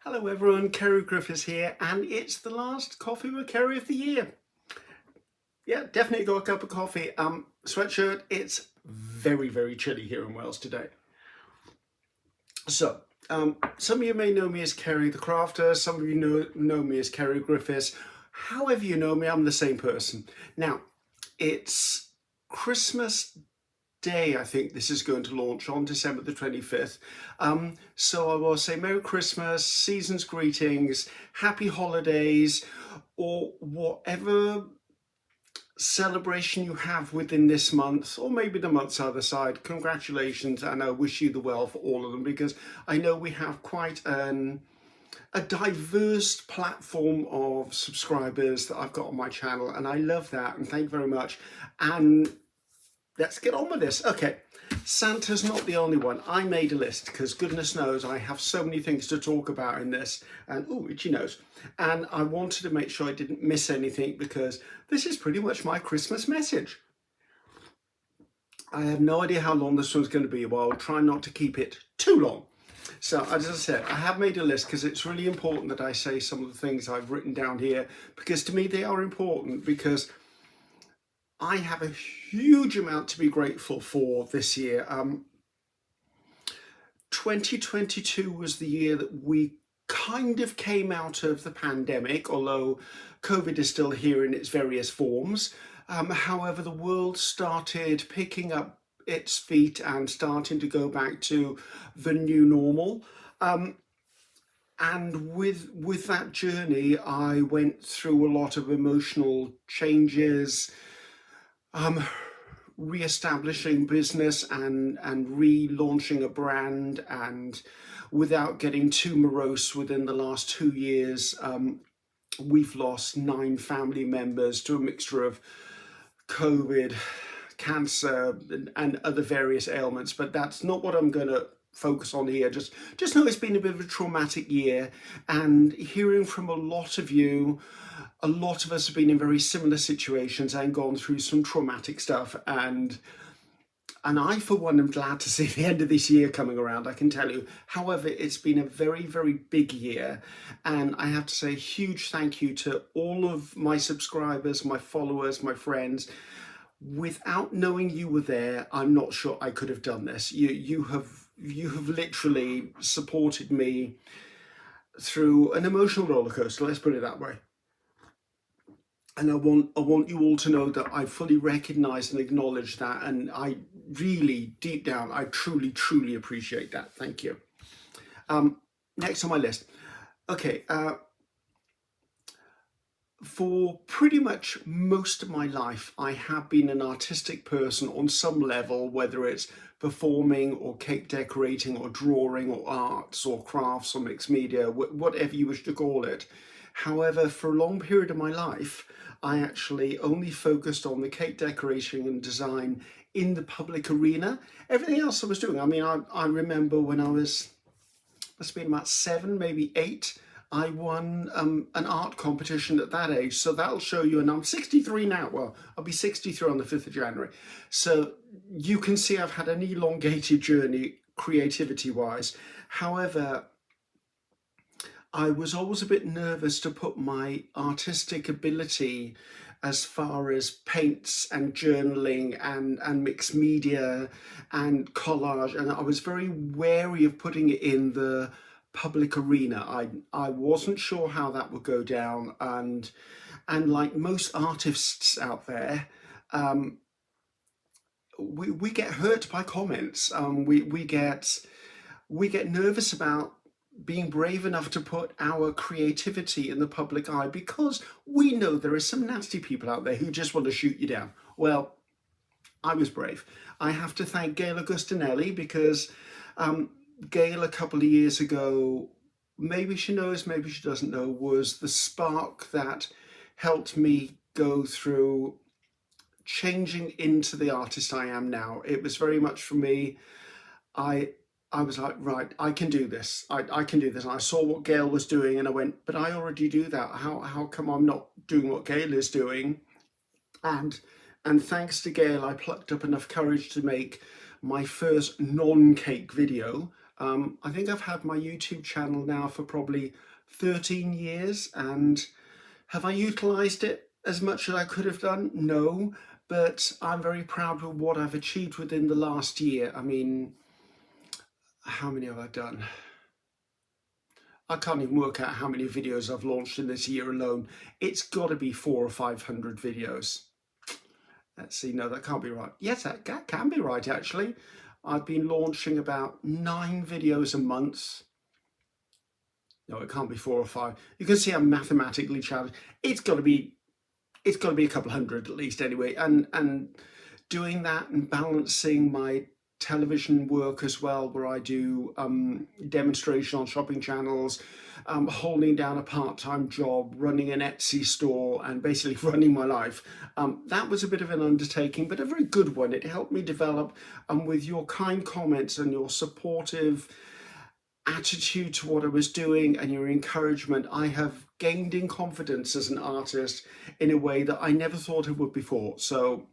Hello everyone, Ceri Griffiths here, and it's the last Coffee with Ceri of the year. Yeah, definitely got a cup of coffee. Sweatshirt, it's very, very chilly here in Wales today. So, some of you may know me as Ceri the Crafter, some of you know me as Ceri Griffiths. However you know me, I'm the same person. Now, it's Christmas Day, I think this is going to launch on December the 25th. So I will say Merry Christmas, season's greetings, happy holidays, or whatever celebration you have within this month, or maybe the months either side. Congratulations, and I wish you the well for all of them, because I know we have quite a diverse platform of subscribers that I've got on my channel, and I love that, and thank you very much. And let's get on with this. Okay, Santa's not the only one. I made a list because goodness knows I have so many things to talk about in this, and ooh, itchy nose. And I wanted to make sure I didn't miss anything because this is pretty much my Christmas message. I have no idea how long this one's going to be, but I'll try not to keep it too long. So as I said, I have made a list because it's really important that I say some of the things I've written down here, because to me they are important, because I have a huge amount to be grateful for this year. 2022 was the year that we kind of came out of the pandemic, although COVID is still here in its various forms. However, the world started picking up its feet and starting to go back to the new normal. And with that journey, I went through a lot of emotional changes, re-establishing business and relaunching a brand, and without getting too morose, within the last 2 years, we've lost 9 family members to a mixture of COVID, cancer, and other various ailments. But that's not what I'm going to focus on here. Just know it's been a bit of a traumatic year, and hearing from a lot of you, a lot of us have been in very similar situations and gone through some traumatic stuff, and I for one am glad to see the end of this year coming around, I can tell you. However, it's been a very, very big year, and I have to say a huge thank you to all of my subscribers, my followers, my friends. Without knowing you were there, I'm not sure I could have done this. You have literally supported me through an emotional roller coaster, let's put it that way. And I want you all to know that I fully recognise and acknowledge that, and I really, deep down, I truly, truly appreciate that. Thank you. Next on my list. Okay, for pretty much most of my life, I have been an artistic person on some level, whether it's performing or cake decorating or drawing or arts or crafts or mixed media, whatever you wish to call it. However, for a long period of my life, I actually only focused on the cake decoration and design in the public arena. Everything else I was doing, I mean, I remember when I was, must have been about 7, maybe 8, I won an art competition at that age. So that'll show you, and I'm 63 now. Well, I'll be 63 on the 5th of January. So you can see I've had an elongated journey creativity-wise. However, I was always a bit nervous to put my artistic ability as far as paints and journaling and mixed media and collage, and I was very wary of putting it in the public arena. I wasn't sure how that would go down, and like most artists out there, we get hurt by comments. We get nervous about being brave enough to put our creativity in the public eye, because we know there are some nasty people out there who just want to shoot you down. Well, I was brave. I have to thank Gail Augustinelli, because Gail a couple of years ago, maybe she knows, maybe she doesn't know, was the spark that helped me go through changing into the artist I am now. It was very much for me, I was like, right, I can do this. I can do this. And I saw what Gail was doing and I went, but I already do that. How come I'm not doing what Gail is doing? And thanks to Gail, I plucked up enough courage to make my first non-cake video. I think I've had my YouTube channel now for probably 13 years, and have I utilised it as much as I could have done? No, but I'm very proud of what I've achieved within the last year. I mean, how many have I done? I can't even work out how many videos I've launched in this year alone. It's got to be 400 or 500 videos. Let's see, no, that can't be right. Yes, that can be right, actually. I've been launching about 9 videos a month. No, it can't be 4 or 5. You can see I'm mathematically challenged. It's got to be a couple hundred at least anyway. And doing that and balancing my television work as well, where I do demonstration on shopping channels, holding down a part-time job, running an Etsy store, and basically running my life. That was a bit of an undertaking, but a very good one. It helped me develop, and with your kind comments and your supportive attitude to what I was doing and your encouragement, I have gained in confidence as an artist in a way that I never thought I would before. So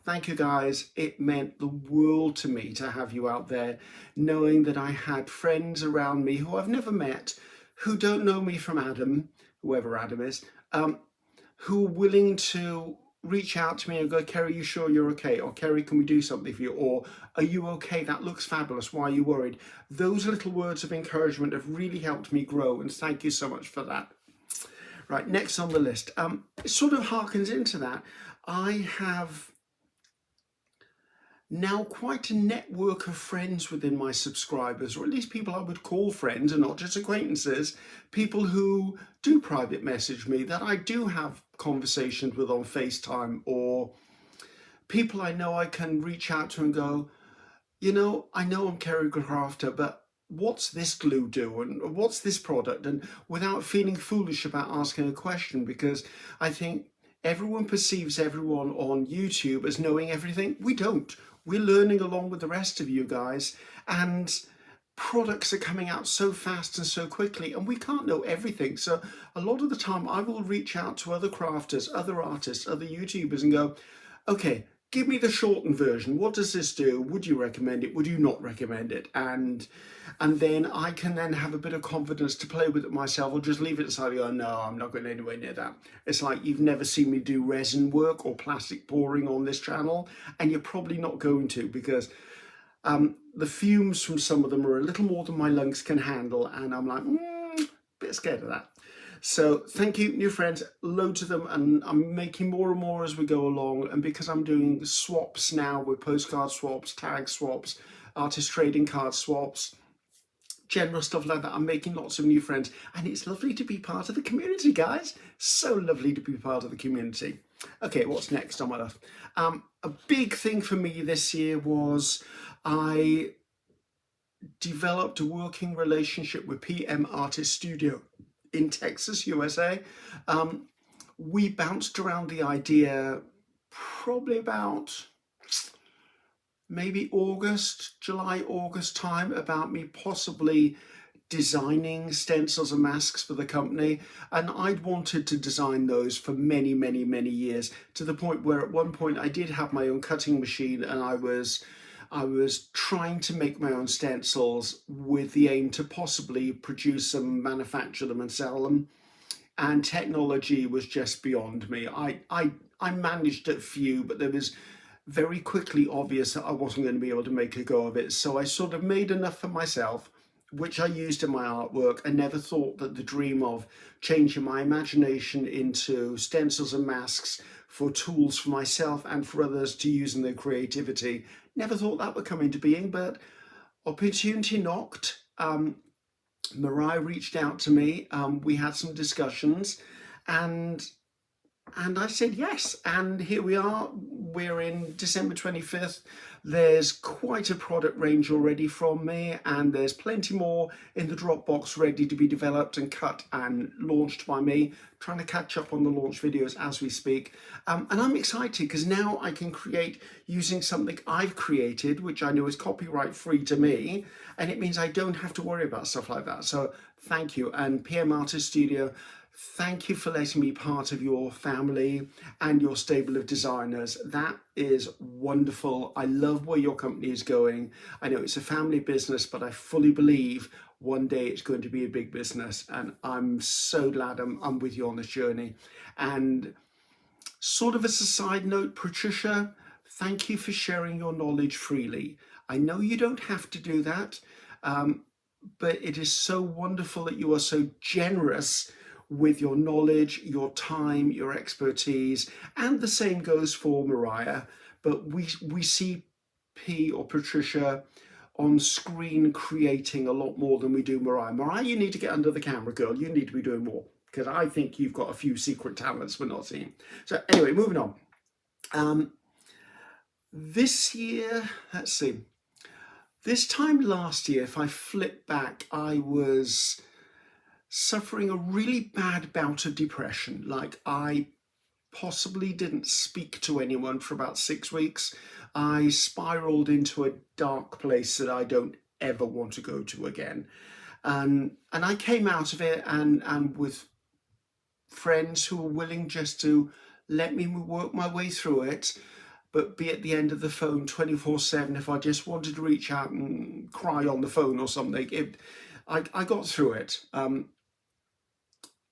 thank you guys. It meant the world to me to have you out there, knowing that I had friends around me who I've never met, who don't know me from Adam, whoever Adam is, who are willing to reach out to me and go, Ceri, you sure you're okay? Or Ceri, can we do something for you? Or are you okay? That looks fabulous. Why are you worried? Those little words of encouragement have really helped me grow, and thank you so much for that. Right, next on the list, it sort of harkens into that. I have now quite a network of friends within my subscribers, or at least people I would call friends and not just acquaintances, people who do private message me that I do have conversations with on FaceTime, or people I know I can reach out to and go, you know, I know I'm Ceri the Crafter, but what's this glue do, and what's this product? And without feeling foolish about asking a question, because I think everyone perceives everyone on YouTube as knowing everything. We don't. We're learning along with the rest of you guys, and products are coming out so fast and so quickly, and we can't know everything. So a lot of the time I will reach out to other crafters, other artists, other YouTubers and go, okay, give me the shortened version. What does this do? Would you recommend it? Would you not recommend it? And then I can then have a bit of confidence to play with it myself, or just leave it aside and go, no, I'm not going anywhere near that. It's like you've never seen me do resin work or plastic pouring on this channel, and you're probably not going to, because the fumes from some of them are a little more than my lungs can handle, and I'm like, bit scared of that. So thank you, new friends, loads of them, and I'm making more and more as we go along. And because I'm doing swaps now with postcard swaps, tag swaps, artist trading card swaps, general stuff like that, I'm making lots of new friends, and it's lovely to be part of the community, guys. So lovely to be part of the community. Okay, what's next on my list? A big thing for me this year was I developed a working relationship with PM Artist Studio in Texas, USA. We bounced around the idea probably about maybe July, August time, about me possibly designing stencils and masks for the company. And I'd wanted to design those for many, many, many years, to the point where at one point I did have my own cutting machine, and I was trying to make my own stencils with the aim to possibly produce them, manufacture them and sell them. And technology was just beyond me. I managed a few, but there was very quickly obvious that I wasn't going to be able to make a go of it. So I sort of made enough for myself, which I used in my artwork. I never thought that the dream of changing my imagination into stencils and masks for tools for myself and for others to use in their creativity, never thought that would come into being, but opportunity knocked. Mariah reached out to me, we had some discussions, and I said yes, and here we are. We're in December 25th. There's quite a product range already from me, and there's plenty more in the Dropbox ready to be developed and cut and launched by me, trying to catch up on the launch videos as we speak. And I'm excited because now I can create using something I've created, which I know is copyright free to me, and it means I don't have to worry about stuff like that. So thank you. And PM Artist Studio, Thank you for letting me be part of your family and your stable of designers. That is wonderful. I love where your company is going. I know it's a family business, but I fully believe one day it's going to be a big business. And I'm so glad I'm with you on this journey. And sort of as a side note, Patricia, thank you for sharing your knowledge freely. I know you don't have to do that, but it is so wonderful that you are so generous with your knowledge, your time, your expertise, and the same goes for Mariah. But we see P or Patricia on screen creating a lot more than we do Mariah. Mariah, you need to get under the camera, girl. You need to be doing more because I think you've got a few secret talents we're not seeing. So anyway, moving on. This year, let's see. This time last year, if I flip back, I was suffering a really bad bout of depression. Like I possibly didn't speak to anyone for about 6 weeks. I spiraled into a dark place that I don't ever want to go to again. And I came out of it and with friends who were willing just to let me work my way through it, but be at the end of the phone 24/7 if I just wanted to reach out and cry on the phone or something. I got through it.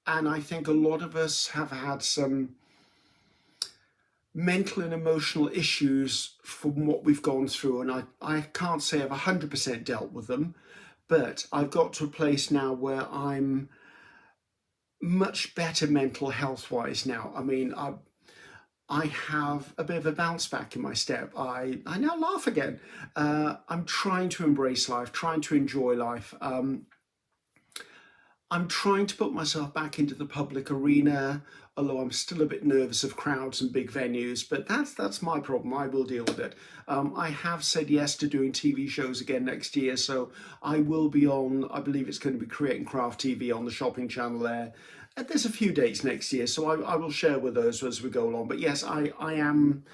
And I think a lot of us have had some mental and emotional issues from what we've gone through. And I can't say I've 100% dealt with them, but I've got to a place now where I'm much better mental health wise now. I mean, I have a bit of a bounce back in my step. I now laugh again. I'm trying to embrace life, trying to enjoy life. I'm trying to put myself back into the public arena, although I'm still a bit nervous of crowds and big venues, but that's my problem. I will deal with it. I have said yes to doing TV shows again next year, so I will be on, I believe it's going to be Create and Craft TV on the shopping channel there. There's a few dates next year, so I will share with those as we go along. But yes, I am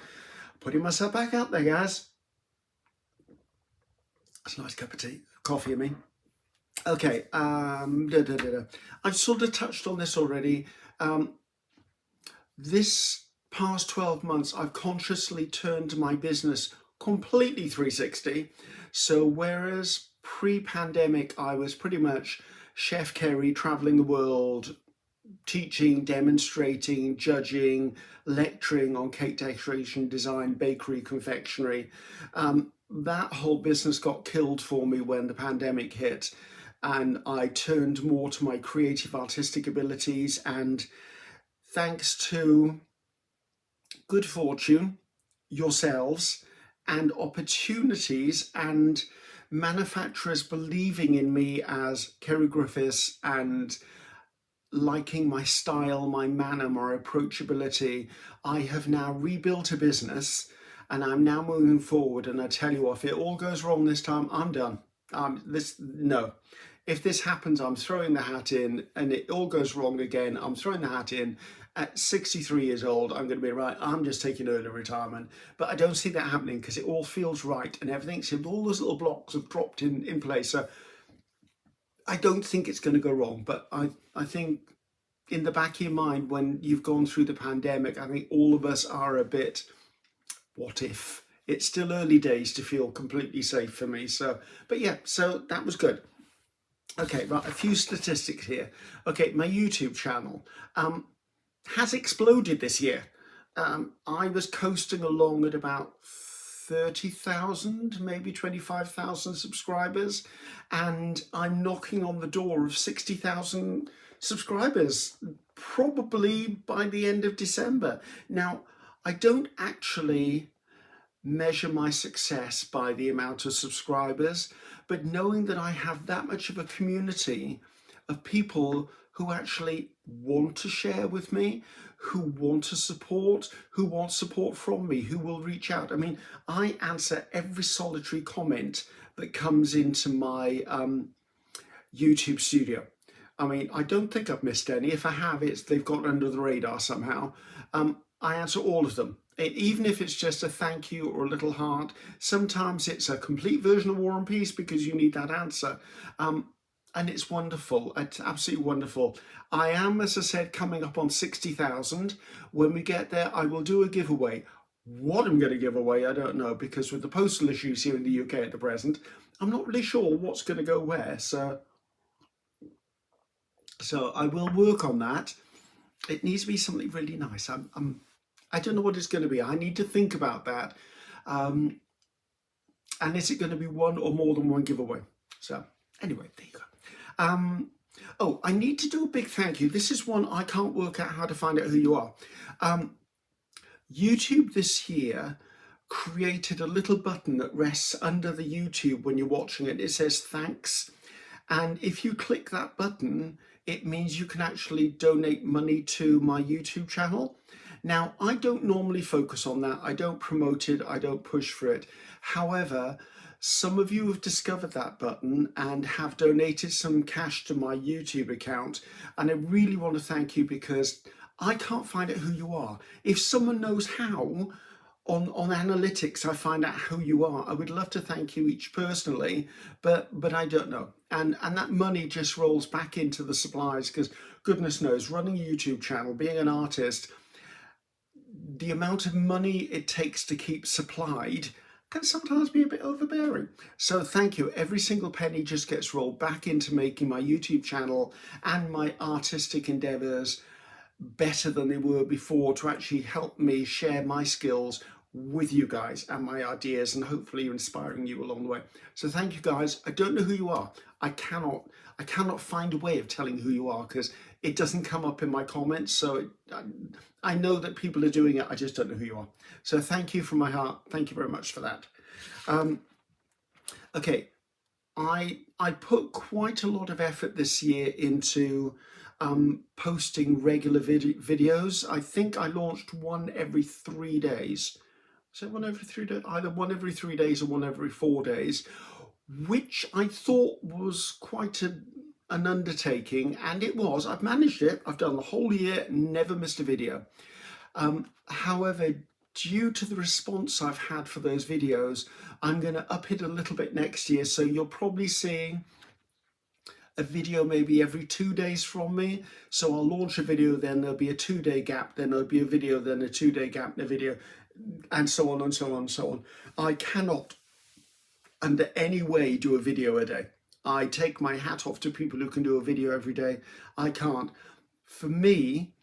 putting myself back out there, guys. It's a nice cup of tea, coffee, I mean. Okay, I've sort of touched on this already. This past 12 months, I've consciously turned my business completely 360. So whereas pre-pandemic, I was pretty much Chef Ceri, traveling the world, teaching, demonstrating, judging, lecturing on cake decoration, design, bakery, confectionery. That whole business got killed for me when the pandemic hit, and I turned more to my creative artistic abilities. And thanks to good fortune, yourselves, and opportunities, and manufacturers believing in me as Ceri Griffiths and liking my style, my manner, my approachability, I have now rebuilt a business and I'm now moving forward. And I tell you what, if it all goes wrong this time, I'm done. No. If this happens, I'm throwing the hat in, and it all goes wrong again, I'm throwing the hat in. At 63 years old, I'm going to be right. I'm just taking early retirement. But I don't see that happening because it all feels right and everything seems, all those little blocks have dropped in place. So I don't think it's going to go wrong. But I think in the back of your mind, when you've gone through the pandemic, I think all of us are a bit, what if? It's still early days to feel completely safe for me. So, but yeah, so that was good. Okay, right, a few statistics here. Okay, my YouTube channel has exploded this year. I was coasting along at about 30,000, maybe 25,000 subscribers, and I'm knocking on the door of 60,000 subscribers, probably by the end of December. Now, I don't actually measure my success by the amount of subscribers, but knowing that I have that much of a community of people who actually want to share with me, who want to support, who want support from me, who will reach out. I mean, I answer every solitary comment that comes into my YouTube studio. I mean, I don't think I've missed any. If I have, they've got under the radar somehow. I answer all of them. Even if it's just a thank you or a little heart, sometimes it's a complete version of War and Peace because you need that answer. and it's wonderful. It's absolutely wonderful. I am, as I said, coming up on 60,000. When we get there, I will do a giveaway. What I'm going to give away, I don't know, because with the postal issues here in the UK at the present, I'm not really sure what's going to go where. So I will work on that. It needs to be something really nice. I don't know what it's going to be. I need to think about that. Um, and is it going to be one or more than one giveaway? So anyway, there you go. Oh, I need to do a big thank you. This is one I can't work out how to find out who you are. YouTube this year created a little button that rests under the YouTube when you're watching it. It says thanks. And if you click that button, it means you can actually donate money to my YouTube channel. Now, I don't normally focus on that. I don't promote it. I don't push for it. However, some of you have discovered that button and have donated some cash to my YouTube account. And I really want to thank you, because I can't find out who you are. If someone knows how, on analytics, I find out who you are. I would love to thank you each personally, but I don't know. And that money just rolls back into the supplies, because goodness knows, running a YouTube channel, being an artist, the amount of money it takes to keep supplied can sometimes be a bit overbearing. So thank you. Every single penny just gets rolled back into making my YouTube channel and my artistic endeavors better than they were before, to actually help me share my skills with you guys and my ideas, and hopefully inspiring you along the way. So thank you guys. I don't know who you are. I cannot find a way of telling who you are, because it doesn't come up in my comments. So I know that people are doing it. I just don't know who you are. So thank you from my heart. Thank you very much for that. Okay, I put quite a lot of effort this year into posting regular videos. I think I launched one every 3 days. So one every 3 days, either one every 3 days or one every 4 days, which I thought was quite an undertaking, and it was. I've managed it. I've done the whole year, never missed a video. However, due to the response I've had for those videos, I'm going to up it a little bit next year. So you'll probably see a video maybe every 2 days from me. So I'll launch a video, then there'll be a 2-day gap, then there'll be a video, then a 2-day gap in a video, and so on and so on and so on. I cannot under any way do a video a day. I take my hat off to people who can do a video every day. I can't. For me,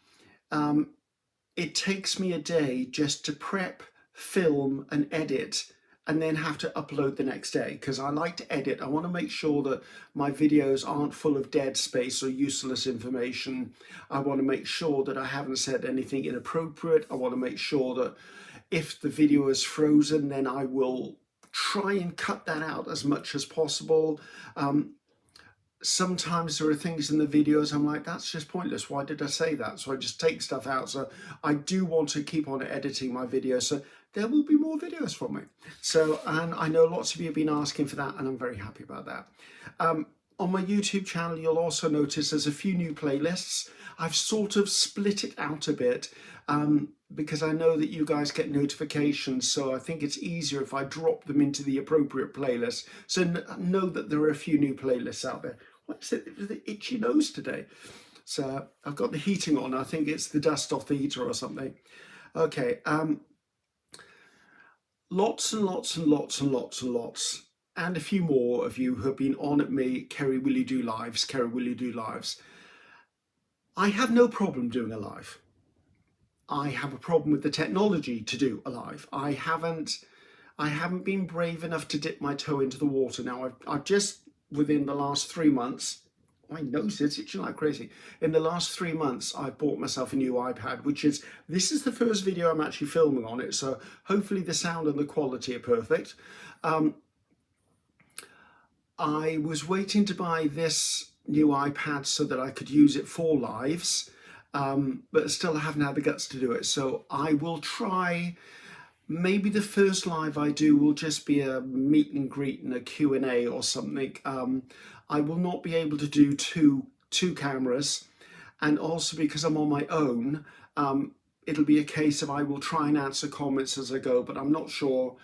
it takes me a day just to prep, film and edit, and then have to upload the next day, because I like to edit. I want to make sure that my videos aren't full of dead space or useless information. I want to make sure that I haven't said anything inappropriate. I want to make sure that if the video is frozen, then I will try and cut that out as much as possible. Sometimes there are things in the videos I'm like, that's just pointless. Why did I say that? So I just take stuff out. So I do want to keep on editing my videos. So there will be more videos from me. So, and I know lots of you have been asking for that, and I'm very happy about that. On my YouTube channel, you'll also notice there's a few new playlists. I've sort of split it out a bit because I know that you guys get notifications. So I think it's easier if I drop them into the appropriate playlist. So know that there are a few new playlists out there. What's it? It was the itchy nose today. So I've got the heating on. I think it's the dust off the heater or something. Okay. Lots and lots and lots and lots and lots. And a few more of you have been on at me, Ceri, will you do lives? Ceri, will you do lives? I have no problem doing a live. I have a problem with the technology to do a live. I haven't been brave enough to dip my toe into the water. Now, I've just, within the last 3 months, my nose is itching like crazy. In the last 3 months, I bought myself a new iPad, this is the first video I'm actually filming on it. So hopefully the sound and the quality are perfect. I was waiting to buy this new iPad so that I could use it for lives, but still I haven't had the guts to do it. So I will try. Maybe the first live I do will just be a meet and greet and a Q&A or something. I will not be able to do two cameras, and also because I'm on my own, it'll be a case of I will try and answer comments as I go, but I'm not sure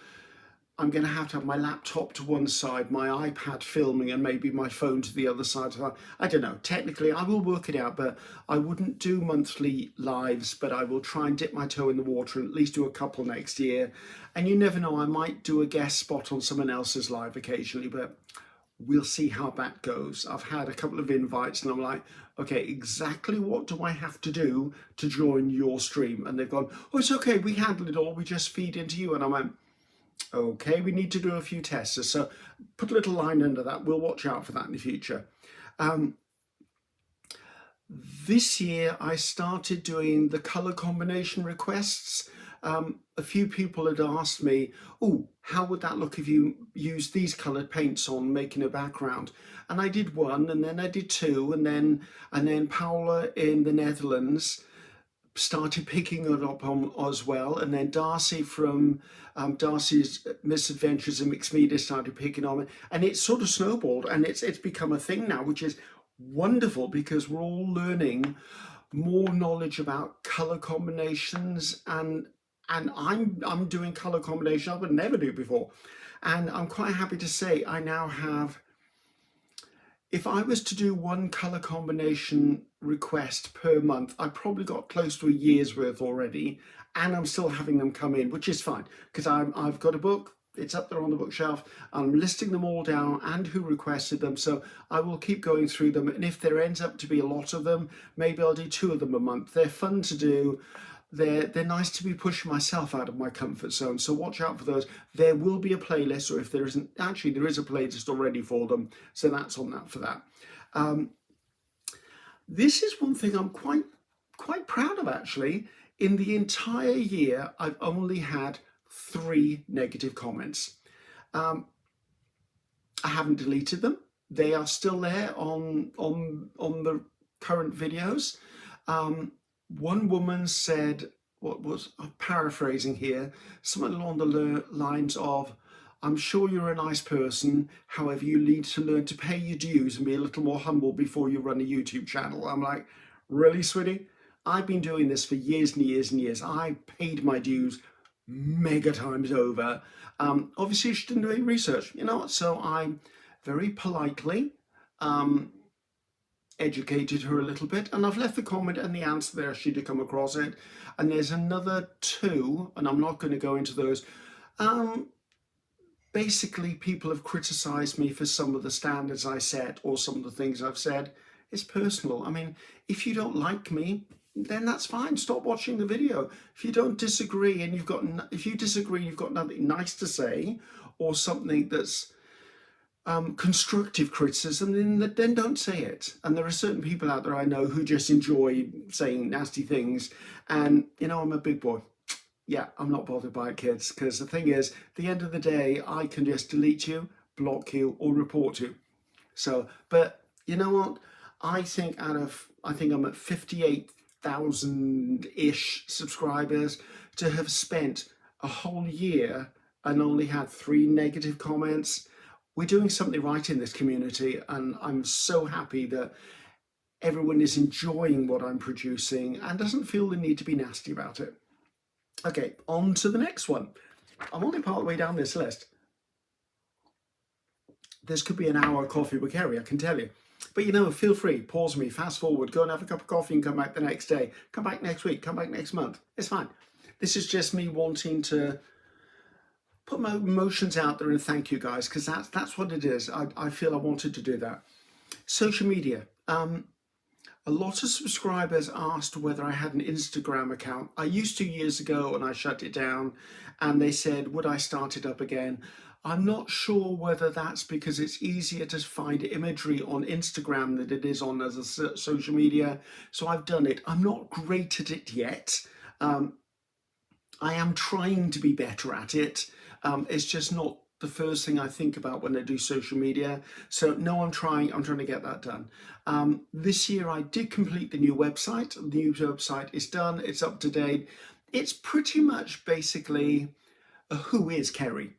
I'm going to have my laptop to one side, my iPad filming, and maybe my phone to the other side. I don't know. Technically, I will work it out, but I wouldn't do monthly lives, but I will try and dip my toe in the water and at least do a couple next year. And you never know, I might do a guest spot on someone else's live occasionally, but we'll see how that goes. I've had a couple of invites and I'm like, okay, exactly what do I have to do to join your stream? And they've gone, oh, it's okay, we handle it all, we just feed into you. And I went, okay, we need to do a few tests. So put a little line under that. We'll watch out for that in the future. This year I started doing the color combination requests. A few people had asked me, oh, how would that look if you use these colored paints on making a background? And I did one, and then I did two, and then Paula in the Netherlands started picking it up on as well, and then Darcy from Darcy's Misadventures in Mixed Media started picking on it, and it sort of snowballed, and it's become a thing now, which is wonderful because we're all learning more knowledge about color combinations, and I'm doing color combination I would never do before, and I'm quite happy to say I now have. If I was to do one color combination request per month, I probably got close to a year's worth already, and I'm still having them come in, which is fine because I've got a book. It's up there on the bookshelf. I'm listing them all down and who requested them, so I will keep going through them. And if there ends up to be a lot of them, maybe I'll do 2 of them a month. They're fun to do. They're nice to be pushing myself out of my comfort zone, so watch out for those. There will be a playlist, or if there isn't, actually there is a playlist already for them, so that's on that for that. This is one thing I'm quite proud of actually. In the entire year, I've only had 3 negative comments. I haven't deleted them. They are still there on the current videos. One woman said, what was, I'm paraphrasing here, something along the lines of, I'm sure you're a nice person, however you need to learn to pay your dues and be a little more humble before you run a YouTube channel. I'm like, really, sweetie? I've been doing this for years and years and years. I paid my dues mega times over. Obviously she didn't do any research, you know, so I very politely educated her a little bit, and I've left the comment and the answer there should you come across it. And there's another 2, and I'm not going to go into those. Basically, people have criticized me for some of the standards I set or some of the things I've said. It's personal. I mean, if you don't like me, then that's fine. Stop watching the video. If you don't disagree and if you disagree, you've got nothing nice to say or something that's constructive criticism, then don't say it. And there are certain people out there I know who just enjoy saying nasty things, and you know, I'm a big boy. Yeah, I'm not bothered by it, kids, because the thing is, at the end of the day, I can just delete you, block you, or report you. So, but you know what? I think I'm at 58,000-ish subscribers. To have spent a whole year and only had 3 negative comments, we're doing something right in this community, and I'm so happy that everyone is enjoying what I'm producing and doesn't feel the need to be nasty about it. Okay, on to the next one. I'm only part of the way down this list. This could be an hour coffee with Ceri, I can tell you. But you know, feel free, pause me, fast forward, go and have a cup of coffee and come back the next day. Come back next week, come back next month. It's fine. This is just me wanting to put my emotions out there and thank you guys, because that's what it is. I feel I wanted to do that. Social media. A lot of subscribers asked whether I had an Instagram account. I used to years ago and I shut it down, and they said, would I start it up again? I'm not sure whether that's because it's easier to find imagery on Instagram than it is on as a social media. So I've done it. I'm not great at it yet. I am trying to be better at it. It's just not the first thing I think about when I do social media. So no, I'm trying to get that done. This year I did complete the new website. The new website is done, it's up to date. It's pretty much basically a who is Ceri.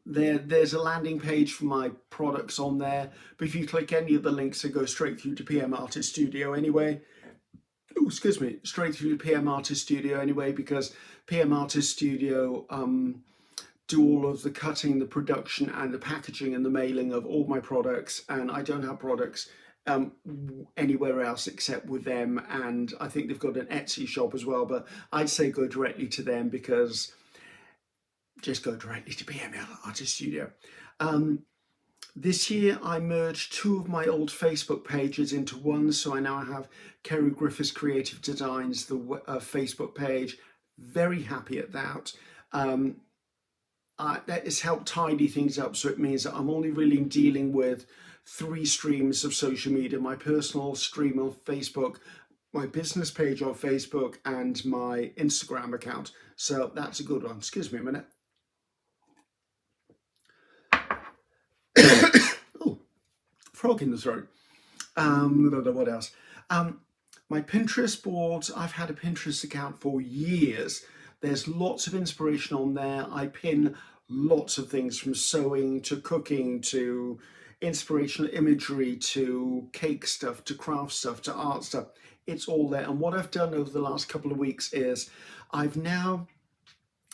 There's a landing page for my products on there, but if you click any of the links, it goes straight through to PM Artist Studio anyway. Oh, excuse me, straight through to PM Artist Studio anyway, because PM Artist Studio do all of the cutting, the production and the packaging and the mailing of all my products, and I don't have products anywhere else except with them. And I think they've got an Etsy shop as well, but I'd say go directly to them, because just go directly to BML Artist Studio. This year I merged two of my old Facebook pages into one, so I now have Ceri Griffiths Creative Designs, the Facebook page. Very happy at that. That has helped tidy things up, so it means that I'm only really dealing with 3 streams of social media: my personal stream on Facebook, my business page on Facebook, and my Instagram account. So that's a good one. Excuse me a minute. Oh, frog in the throat. I don't know what else. My Pinterest boards, I've had a Pinterest account for years. There's lots of inspiration on there. I pin lots of things, from sewing to cooking to inspirational imagery to cake stuff to craft stuff to art stuff. It's all there. And what I've done over the last couple of weeks is I've now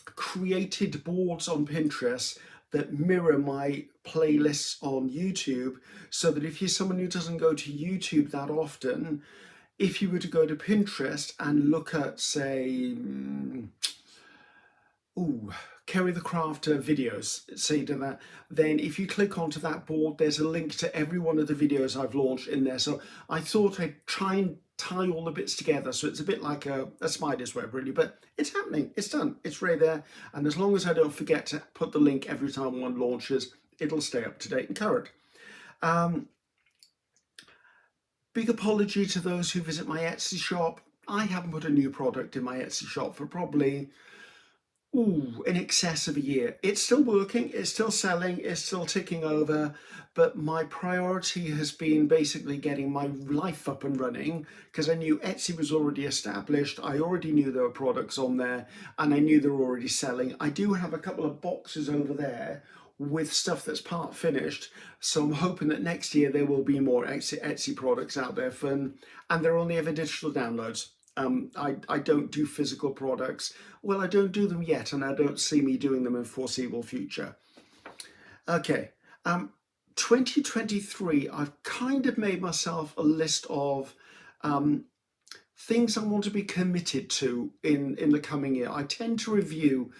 created boards on Pinterest that mirror my playlists on YouTube, so that if you're someone who doesn't go to YouTube that often, if you were to go to Pinterest and look at, say, Ceri the Crafter videos, say to that, then if you click onto that board, there's a link to every one of the videos I've launched in there. So I thought I'd try and tie all the bits together, so it's a bit like a spider's web, really, but it's happening, it's done, it's right there. And as long as I don't forget to put the link every time one launches, it'll stay up to date and current. Big apology to those who visit my Etsy shop. I haven't put a new product in my Etsy shop for probably in excess of a year. It's still working, it's still selling, it's still ticking over, but my priority has been basically getting my life up and running, because I knew Etsy was already established, I already knew there were products on there, and I knew they were already selling. I do have a couple of boxes over there with stuff that's part finished, so I'm hoping that next year there will be more Etsy products out there and they're only ever digital downloads. I don't do physical products. Well, I don't do them yet, and I don't see me doing them in foreseeable future. Okay, 2023, I've kind of made myself a list of things I want to be committed to in the coming year. I tend to review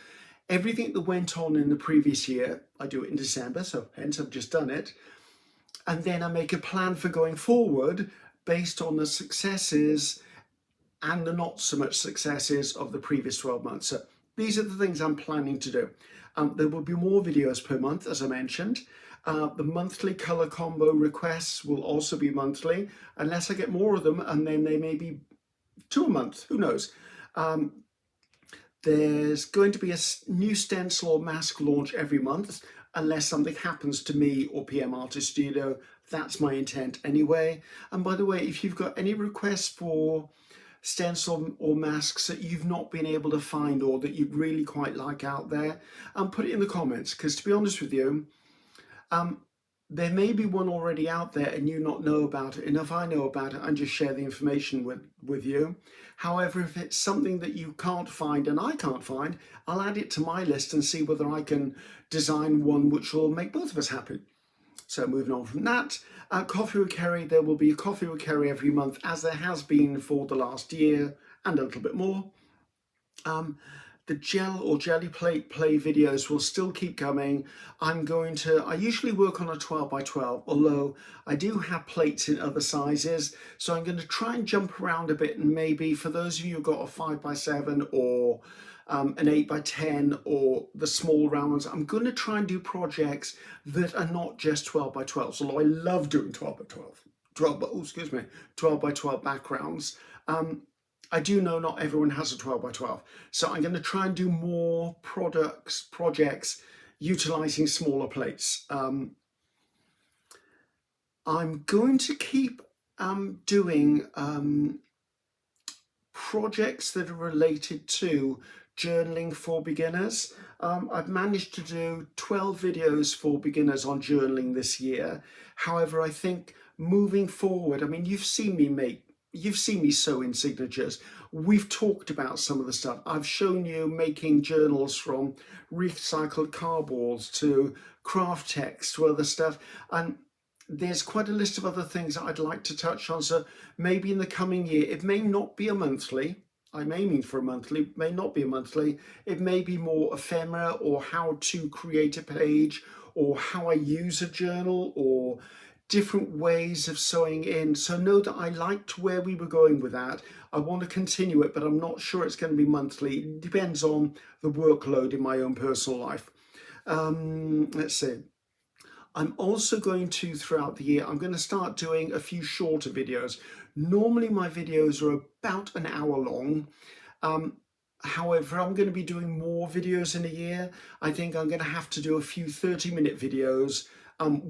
everything that went on in the previous year. I do it in December, so hence I've just done it. And then I make a plan for going forward based on the successes and the not so much successes of the previous 12 months. So these are the things I'm planning to do. There will be more videos per month, as I mentioned. The monthly color combo requests will also be monthly, unless I get more of them, and then they may be 2 a month, who knows. There's going to be a new stencil or mask launch every month, unless something happens to me or PM Artist Studio. That's my intent anyway. And by the way, if you've got any requests for stencil or masks that you've not been able to find or that you'd really quite like out there, put it in the comments, because to be honest with you, there may be one already out there and you not know about it, and if I know about it, I just share the information with you. However, if it's something that you can't find and I can't find, I'll add it to my list and see whether I can design one which will make both of us happy. So moving on from that, Coffee with Ceri, there will be a Coffee with Ceri every month, as there has been for the last year and a little bit more. The gel or jelly plate play videos will still keep coming. I usually work on a 12 by 12, although I do have plates in other sizes. So I'm going to try and jump around a bit, and maybe for those of you who've got a 5 by 7 or an 8 by 10 or the small round ones, I'm going to try and do projects that are not just 12 by 12. Although I love doing 12 by 12 by 12 backgrounds. I do know not everyone has a 12 by 12. So I'm going to try and do more projects utilizing smaller plates. I'm going to keep doing projects that are related to journaling for beginners. I've managed to do 12 videos for beginners on journaling this year. However, I think moving forward, I mean, you've seen me make you've seen me sew in signatures. We've talked about some of the stuff. I've shown you making journals from recycled cardboards to craft text to other stuff. And there's quite a list of other things that I'd like to touch on. So maybe in the coming year, it may not be a monthly. I'm aiming for a monthly, it may not be a monthly. It may be more ephemera, or how to create a page, or how I use a journal, or different ways of sewing in. So know that I liked where we were going with that. I want to continue it, but I'm not sure it's going to be monthly. It depends on the workload in my own personal life. Let's see. I'm also going to, throughout the year, I'm going to start doing a few shorter videos. Normally my videos are about an hour long. However, I'm going to be doing more videos in a year. I think I'm going to have to do a few 30-minute videos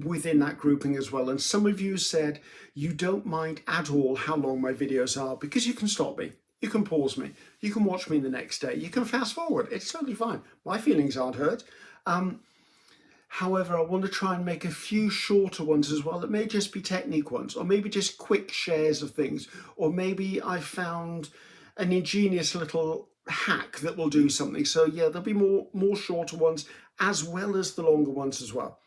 within that grouping as well. And some of you said you don't mind at all how long my videos are, because you can stop me, you can pause me, you can watch me the next day, you can fast forward. It's totally fine. My feelings aren't hurt. However, I want to try and make a few shorter ones as well. It may just be technique ones, or maybe just quick shares of things, or maybe I found an ingenious little hack that will do something. So yeah, there'll be more shorter ones as well as the longer ones as well.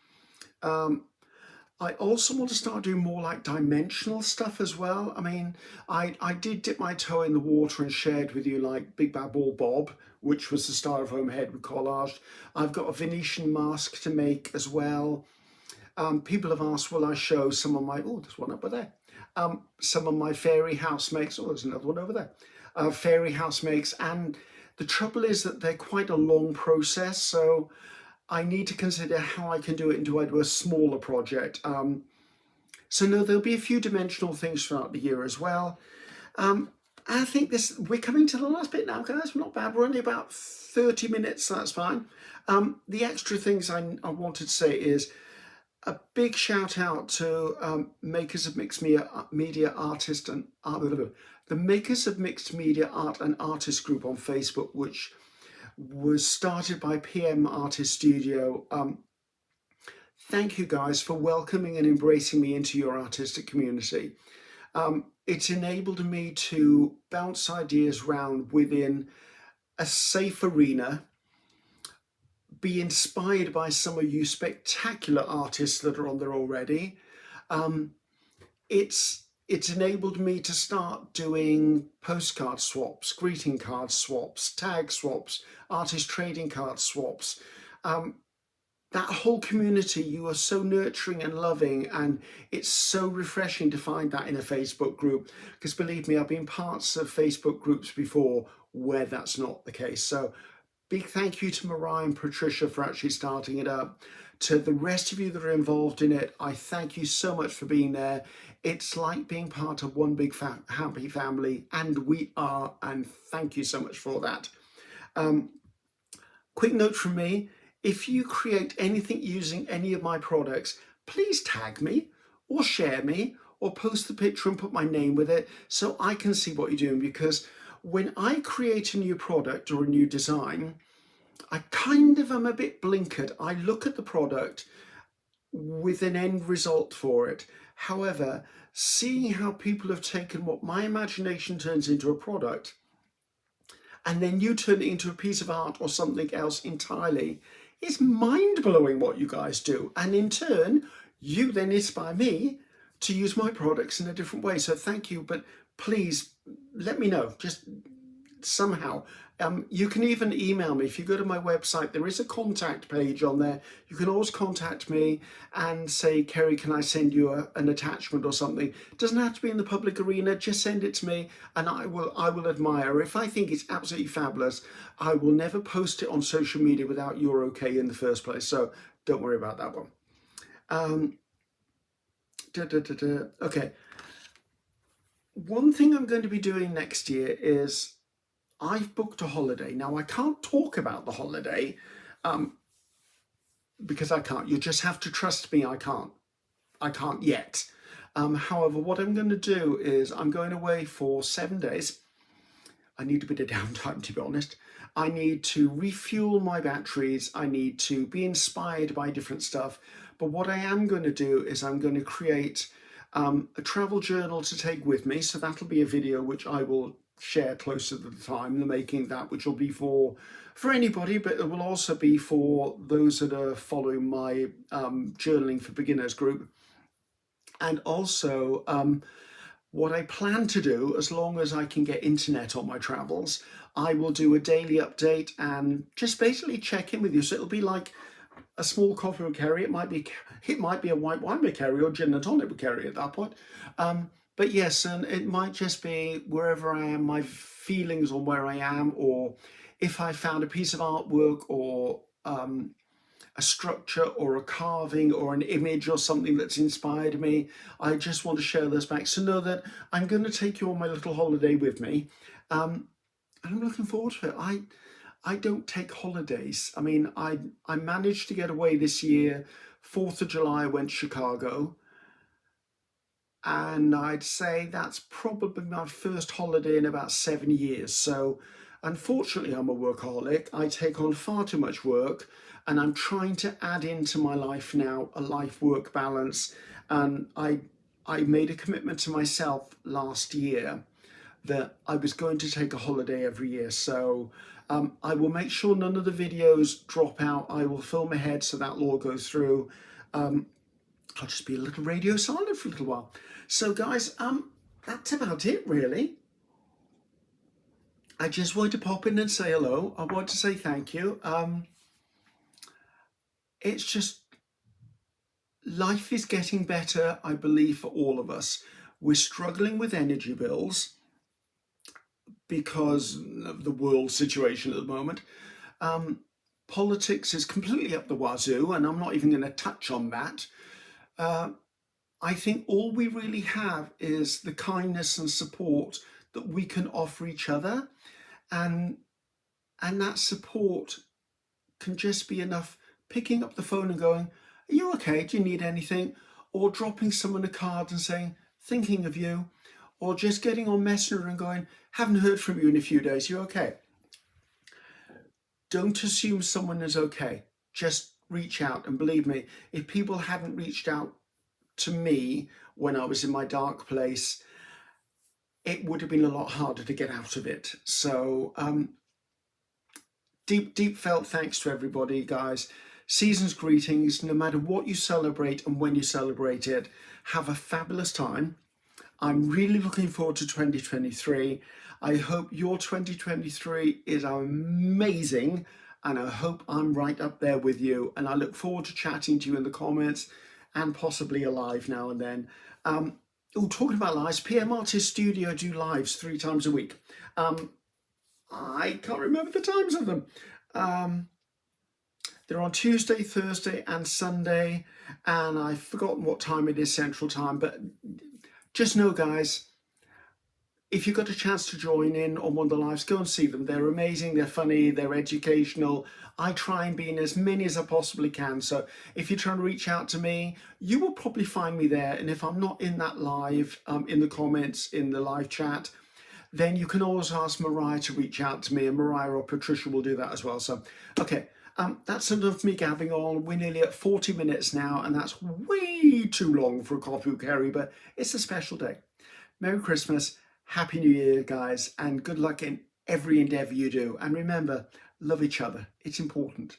I also want to start doing more like dimensional stuff as well. I mean, I did dip my toe in the water and shared with you like Big Bad Ball Bob, which was the styrofoam head with collage. I've got a Venetian mask to make as well. People have asked, will I show some of my, oh, there's one over there. Some of my fairy house makes, oh, there's another one over there. Fairy house makes, and the trouble is that they're quite a long process, so I need to consider how I can do it, and do I do a smaller project. So no, there'll be a few dimensional things throughout the year as well. I think we're coming to the last bit now, guys. We're not bad. We're only about 30 minutes, so that's fine. The extra things I wanted to say is a big shout out to Makers of Mixed Media Artist and the Makers of Mixed Media Art and Artist group on Facebook, which was started by PM Artist Studio. Thank you guys for welcoming and embracing me into your artistic community. It's enabled me to bounce ideas around within a safe arena, be inspired by some of you spectacular artists that are on there already. It's enabled me to start doing postcard swaps, greeting card swaps, tag swaps, artist trading card swaps. That whole community, you are so nurturing and loving, and it's so refreshing to find that in a Facebook group, because believe me, I've been parts of Facebook groups before where that's not the case. So big thank you to Mariah and Patricia for actually starting it up. To the rest of you that are involved in it, I thank you so much for being there. It's like being part of one big happy family, and we are, and thank you so much for that. Quick note from me, if you create anything using any of my products, please tag me or share me or post the picture and put my name with it so I can see what you're doing, because when I create a new product or a new design, I kind of am a bit blinkered. I look at the product with an end result for it. However, seeing how people have taken what my imagination turns into a product, and then you turn it into a piece of art or something else entirely, is mind-blowing what you guys do. And in turn, you then inspire me to use my products in a different way. So thank you, but please let me know, just somehow. You can even email me. If you go to my website, there is a contact page on there. You can always contact me and say, Ceri, can I send you an attachment or something? It doesn't have to be in the public arena. Just send it to me and I will admire. If I think it's absolutely fabulous, I will never post it on social media without your okay in the first place. So don't worry about that one. Okay. One thing I'm going to be doing next year is I've booked a holiday. Now, I can't talk about the holiday because I can't. You just have to trust me, I can't. I can't yet. However, what I'm going to do is I'm going away for 7 days. I need a bit of downtime, to be honest. I need to refuel my batteries. I need to be inspired by different stuff. But what I am going to do is I'm going to create a travel journal to take with me. So that'll be a video which I will share closer to the time, the making that, which will be for anybody, but it will also be for those that are following my journaling for beginners group. And also what I plan to do, as long as I can get internet on my travels, I will do a daily update and just basically check in with you. So it'll be like a small coffee with Ceri. It might be a white wine with Ceri or gin and tonic with Ceri at that point. But yes, and it might just be wherever I am, my feelings on where I am, or if I found a piece of artwork or a structure or a carving or an image or something that's inspired me. I just want to share those back. So know that I'm going to take you on my little holiday with me. And I'm looking forward to it. I don't take holidays. I mean, I managed to get away this year. 4th of July, I went to Chicago. And I'd say that's probably my first holiday in about 7 years. So unfortunately, I'm a workaholic. I take on far too much work, and I'm trying to add into my life now a life-work balance. And I made a commitment to myself last year that I was going to take a holiday every year. So I will make sure none of the videos drop out. I will film ahead so that all goes through. I'll just be a little radio silent for a little while. So guys, that's about it really. I just wanted to pop in and say hello. I want to say thank you. It's just, life is getting better, I believe, for all of us. We're struggling with energy bills because of the world situation at the moment. Politics is completely up the wazoo, and I'm not even going to touch on that. I think all we really have is the kindness and support that we can offer each other, and that support can just be enough. Picking up the phone and going, "Are you okay? Do you need anything?" Or dropping someone a card and saying, "Thinking of you," or just getting on Messenger and going, "Haven't heard from you in a few days. You okay?" Don't assume someone is okay. Just reach out, and believe me, if people hadn't reached out to me when I was in my dark place, it would have been a lot harder to get out of it. So deep felt thanks to everybody, guys. Season's greetings. No matter what you celebrate and when you celebrate it, have a fabulous time. I'm really looking forward to 2023. I hope your 2023 is amazing, and I hope I'm right up there with you. And I look forward to chatting to you in the comments and possibly a live now and then. Talking about lives, PM Artist Studio do lives 3 times a week. I can't remember the times of them. They're on Tuesday, Thursday and Sunday, and I've forgotten what time it is Central Time, but just know, guys, if you've got a chance to join in on one of the lives, go and see them. They're amazing, they're funny, they're educational. I try and be in as many as I possibly can. So if you're trying to reach out to me, you will probably find me there. And if I'm not in that live, in the comments, in the live chat, then you can always ask Mariah to reach out to me, and Mariah or Patricia will do that as well. So, okay, that's enough me gabbing on. We're nearly at 40 minutes now, and that's way too long for a coffee with Ceri, but it's a special day. Merry Christmas, Happy New Year, guys, and good luck in every endeavour you do. And remember, love each other. It's important.